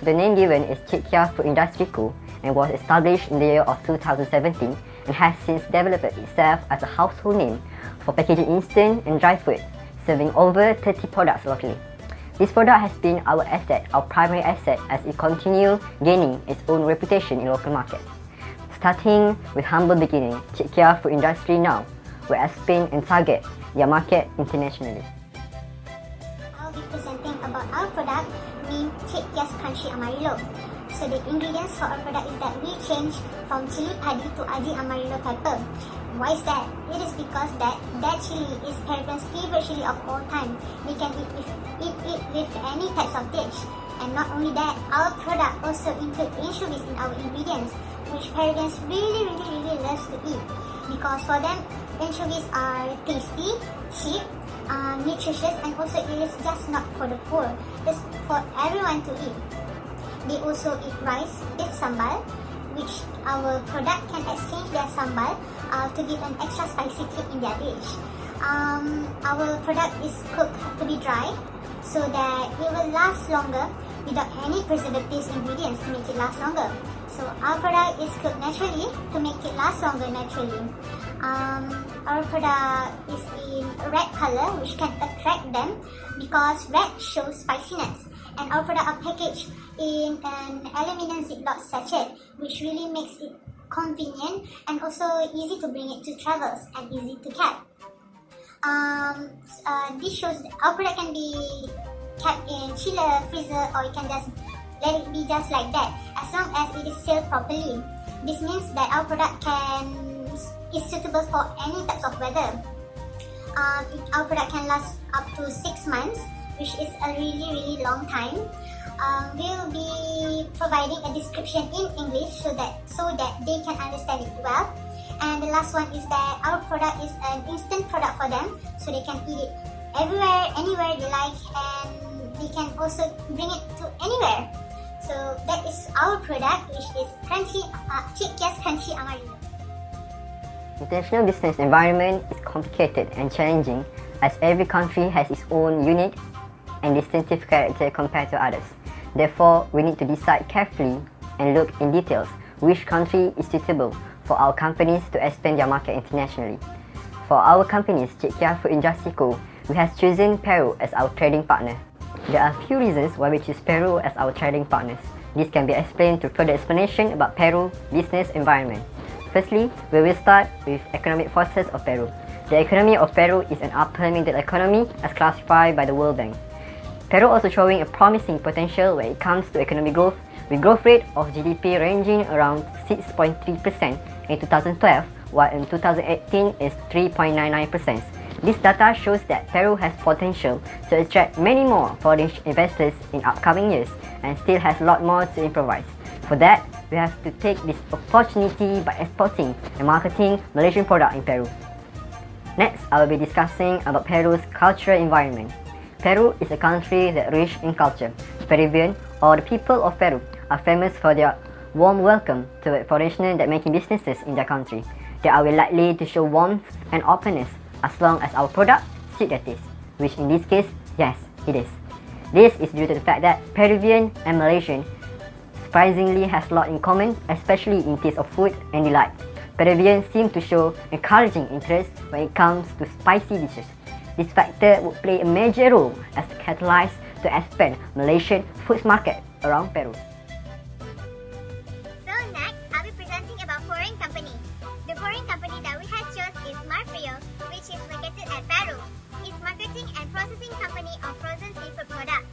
So the name given is Cik Kiah Food Industry Co. and was established in the year of 2017 and has since developed itself as a household name for packaging instant and dry food, serving over 30 products locally. This product has been our asset, our primary asset, as it continues gaining its own reputation in local markets. Starting with humble beginning, Cik Kiah Food Industry now will expand and target their market internationally. I'll be presenting about our product named Cik Kiah's Crunchy Amarillo. So the ingredients for our product is that we change from chili padi to aji Amarillo pepper. Why is that? It is because that chili is Peruvian's favorite chili of all time. We can eat it with any types of dish. And not only that, our product also includes anchovies in our ingredients, which Peruvians really loves to eat. Because for them, anchovies are tasty, cheap, nutritious, and also it is just not for the poor. It's for everyone to eat. They also eat rice with sambal, which our product can exchange their sambal to give an extra spicy kick in their dish. Our product is cooked to be dry so that it will last longer without any preservatives ingredients to make it last longer. So our product is cooked naturally to make it last longer naturally. Our product is in red color, which can attract them because red shows spiciness. And our product are packaged in an aluminum ziploc sachet, which really makes it convenient and also easy to bring it to travels and easy to carry. This shows that our product can be kept in chiller, freezer, or you can just let it be just like that, as long as it is sealed properly. This means that our product is suitable for any types of weather. Our product can last up to 6 months, which is a really long time. We'll be providing a description in English so that they can understand it well. And the last one is that our product is an instant product for them, so they can eat it everywhere, anywhere they like, and they can also bring it to anywhere. So that is our product, which is Cik Kiah's Crunchy Amarillo. International business environment is complicated and challenging, as every country has its own unique and distinctive character compared to others. Therefore, we need to decide carefully and look in details which country is suitable for our companies to expand their market internationally. For our companies, Cik Kiah Food Industry Co., we have chosen Peru as our trading partner. There are a few reasons why we choose Peru as our trading partners. This can be explained through further explanation about Peru business environment. Firstly, we will start with economic forces of Peru. The economy of Peru is an upper middle economy as classified by the World Bank. Peru also showing a promising potential when it comes to economic growth, with growth rate of GDP ranging around 6.3% in 2012, while in 2018 is 3.99%. This data shows that Peru has potential to attract many more foreign investors in upcoming years and still has a lot more to improvise. For that, we have to take this opportunity by exporting and marketing Malaysian product in Peru. Next, I will be discussing about Peru's cultural environment. Peru is a country that rich in culture. Peruvian, or the people of Peru, are famous for their warm welcome to foreigners that making businesses in their country. They are likely to show warmth and openness as long as our product suit their taste, which in this case, yes, it is. This is due to the fact that Peruvian and Malaysian surprisingly has a lot in common, especially in taste of food and delight. Peruvians seem to show encouraging interest when it comes to spicy dishes. This factor would play a major role as a catalyst to expand Malaysian food market around Peru. So next, I'll be presenting about foreign company. The foreign company that we have chosen is Amarillo, which is located at Peru. It's marketing and processing company of frozen seafood products.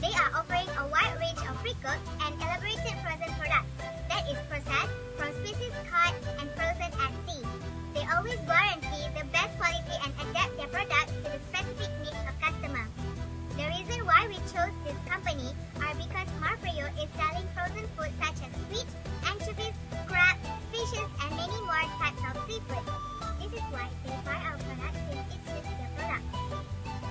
They are offering a wide range of pre-cooked and elaborated frozen products that is processed from species caught and frozen at sea. They always guarantee the best quality and adapt their products to the specific needs of customers. The reason why we chose this company are because Amarillo is selling frozen food such as squid, anchovies, crab, fishes, and many more types of seafood. This is why they buy our product since it suits their products.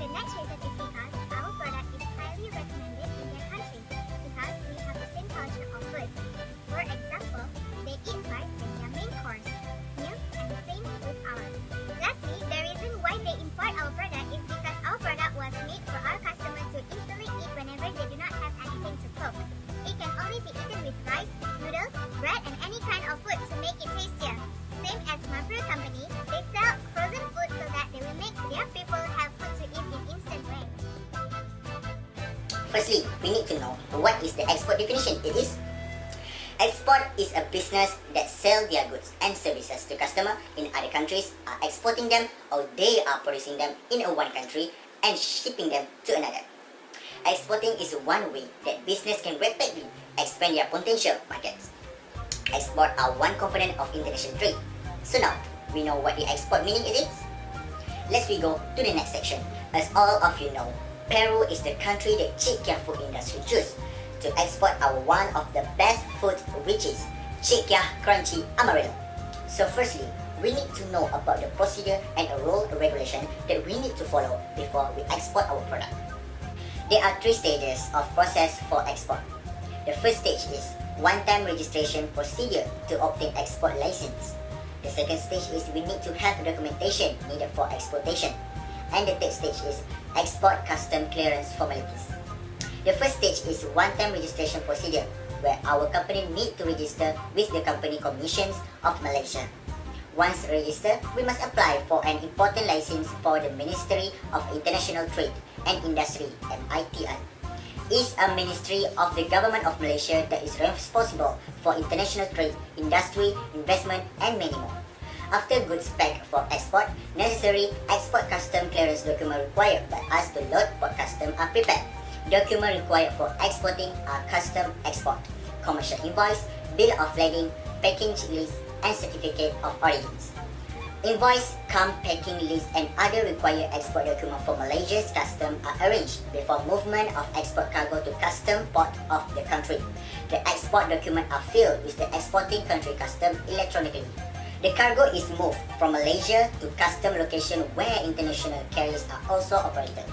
The next reason is because our product is highly recommended in their country because we have the same culture of food. For example, they eat rice as their main course, milk, and the same with ours. Lastly, the reason why they import our product is Firstly, we need to know what is the export definition. It is export is a business that sell their goods and services to customers in other countries, are exporting them, or they are producing them in one country and shipping them to another. Exporting is one way that business can rapidly expand their potential markets. Export are one component of international trade. So now, we know what the export meaning is. Let's we go to the next section. As all of you know, Peru is the country that Cik Kiah food industry choose to export our one of the best food, which is Cik Kiah Crunchy Amarillo. So firstly, we need to know about the procedure and a rule regulation that we need to follow before we export our product. There are 3 stages of process for export. The first stage is one-time registration procedure to obtain export license. The second stage is we need to have documentation needed for exportation. And the third stage is export custom clearance formalities. The first stage is one-time registration procedure, where our company need to register with the Company Commissions of Malaysia. Once registered, we must apply for an important license for the Ministry of International Trade and Industry (MITI). Is a ministry of the Government of Malaysia that is responsible for international trade, industry, investment, and many more. After goods packed for export, necessary export custom clearance document required by us to load for custom are prepared. Document required for exporting are custom export, commercial invoice, bill of lading, packing list, and certificate of origins. Invoice, packing list, and other required export documents for Malaysia's custom are arranged before movement of export cargo to custom port of the country. The export documents are filled with the exporting country custom electronically. The cargo is moved from Malaysia to custom location where international carriers are also operated.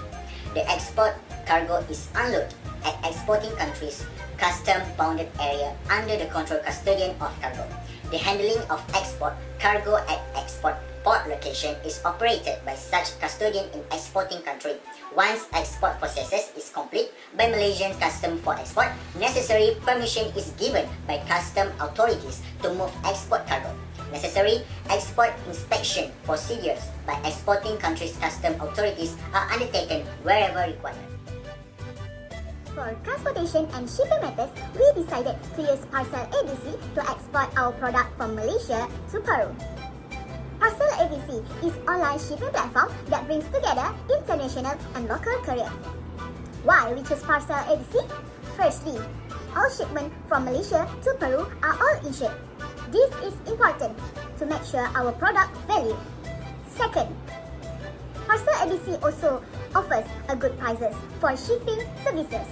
The export cargo is unloaded at exporting countries' custom bounded area under the control custodian of cargo. The handling of export cargo at export port location is operated by such custodian in exporting country. Once export processes is complete by Malaysian custom for export, necessary permission is given by custom authorities to move export cargo. Necessary export inspection procedures by exporting countries' custom authorities are undertaken wherever required. For transportation and shipping methods, we decided to use Parcel ABC to export our product from Malaysia to Peru. Parcel ABC is online shipping platform that brings together international and local courier. Why we choose Parcel ABC? Firstly, all shipments from Malaysia to Peru are all insured. This is important to make sure our product value. Second, Parcel ABC also offers a good prices for shipping services.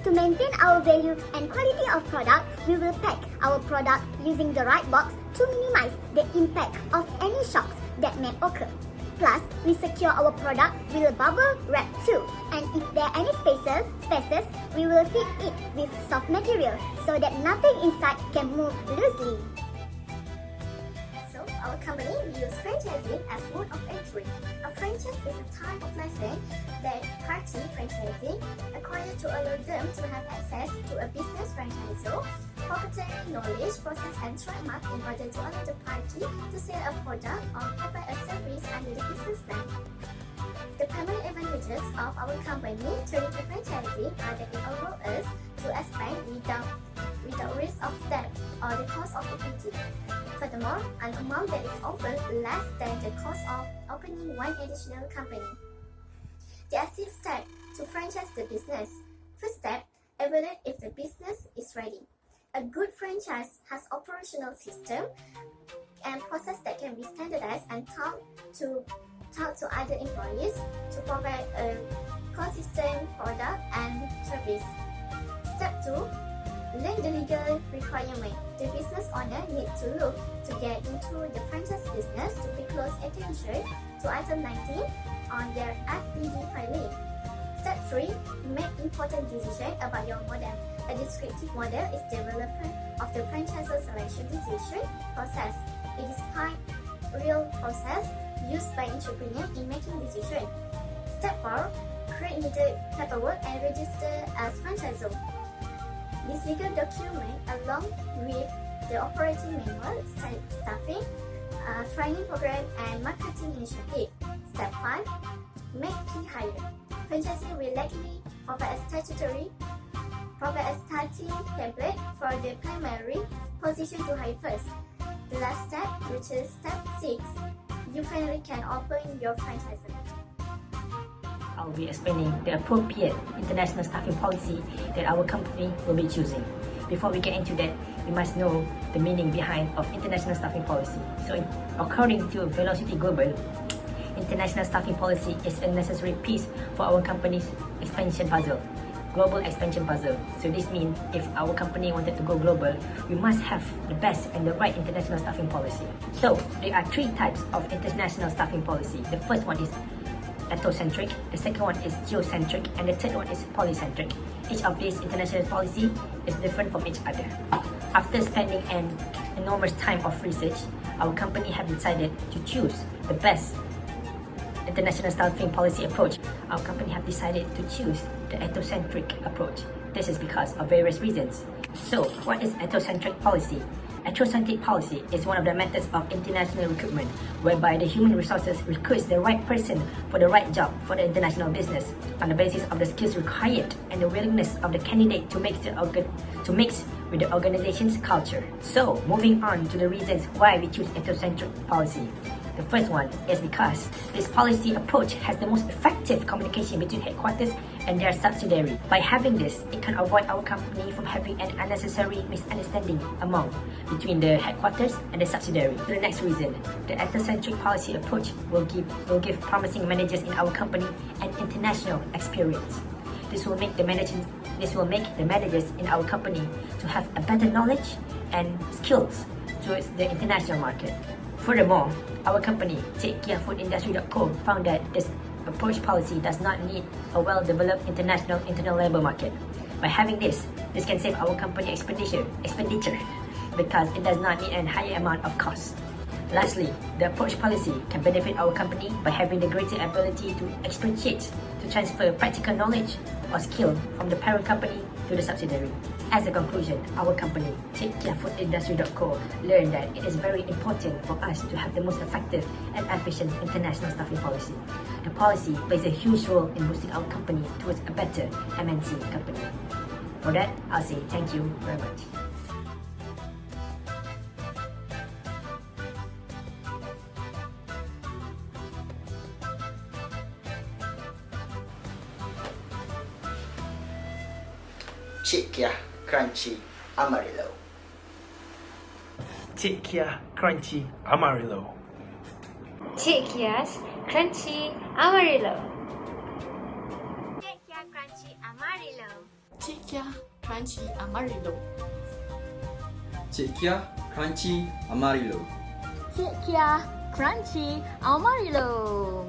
To maintain our value and quality of product, we will pack our product using the right box to minimize the impact of any shocks that may occur. Plus, we secure our product with a bubble wrap too. And if there are any spaces, we will fit it with soft material so that nothing inside can move loosely. So, our company views franchising as mode of entry. A franchise is a type of license that party franchising acquire to allow them to have access to a business franchisor, proprietary knowledge, process, and trademark in order to allow the party to sell a product or provide a service under the business name. The primary advantages of our company turning to franchising are that it allows us to expand without risk of debt or the cost of equity. Furthermore, an amount that is often less than the cost of opening one additional company. There are 6 steps to franchise the business. First step, evaluate if the business is ready. A good franchise has operational system and process that can be standardized and taught to other employees to provide a consistent product and service. Step 2, learn the legal requirement. The business owner needs to look to get into the franchise business to pay close attention to item 19 on their FDD filing. Step 3, make important decisions about your model. A descriptive model is development of the franchisor selection decision process. It is quite real process used by entrepreneurs in making decisions. Step 4, create needed paperwork and register as franchisor. This legal document, along with the operating manual, staffing, training program, and marketing initiative. Step 5, make key hire. Franchisee will likely provide a statutory provide a starting template for the primary position to hire first. The last step, which is step 6, you finally can open your franchise. I'll be explaining the appropriate international staffing policy that our company will be choosing. Before we get into that, we must know the meaning behind of international staffing policy. So, according to Velocity Global, international staffing policy is a necessary piece for our company's expansion puzzle. Global expansion puzzle. So this means if our company wanted to go global, we must have the best and the right international staffing policy. So there are 3 types of international staffing policy. The first one is ethnocentric, the second one is geocentric, and the third one is polycentric. Each of these international policy is different from each other. After spending an enormous time of research, our company have decided to choose the best international staffing policy approach. Our company have decided to choose the ethnocentric approach. This is because of various reasons. So, what is ethnocentric policy? Ethnocentric policy is one of the methods of international recruitment, whereby the human resources recruits the right person for the right job for the international business on the basis of the skills required and the willingness of the candidate to mix with the organization's culture. So, moving on to the reasons why we choose ethnocentric policy. The first one is because this policy approach has the most effective communication between headquarters and their subsidiary. By having this, it can avoid our company from having an unnecessary misunderstanding between the headquarters and the subsidiary. To the next reason, the ethnocentric policy approach will give promising managers in our company an international experience. This will make the managers in our company to have a better knowledge and skills towards the international market. Furthermore, our company, Cik Kiah Food Industry.co, found that this approach policy does not need a well-developed international labor market. By having this can save our company expenditure because it does not need a higher amount of cost. Lastly, the approach policy can benefit our company by having the greater ability to expatiate, to transfer practical knowledge or skill from the parent company to the subsidiary. As a conclusion, our company, Cik Kiah Food Industry.co, learned that it is very important for us to have the most effective and efficient international staffing policy. The policy plays a huge role in boosting our company towards a better MNC company. For that, I'll say thank you very much. Cik Kiah Crunchy Amarillo. Cik Kiah Crunchy Amarillo. Cik Kiah's Crunchy Amarillo. Cik Kiah Crunchy Amarillo. Cik Kiah Crunchy Amarillo. Cik Kiah Crunchy Amarillo. Cik Kiah Crunchy Amarillo.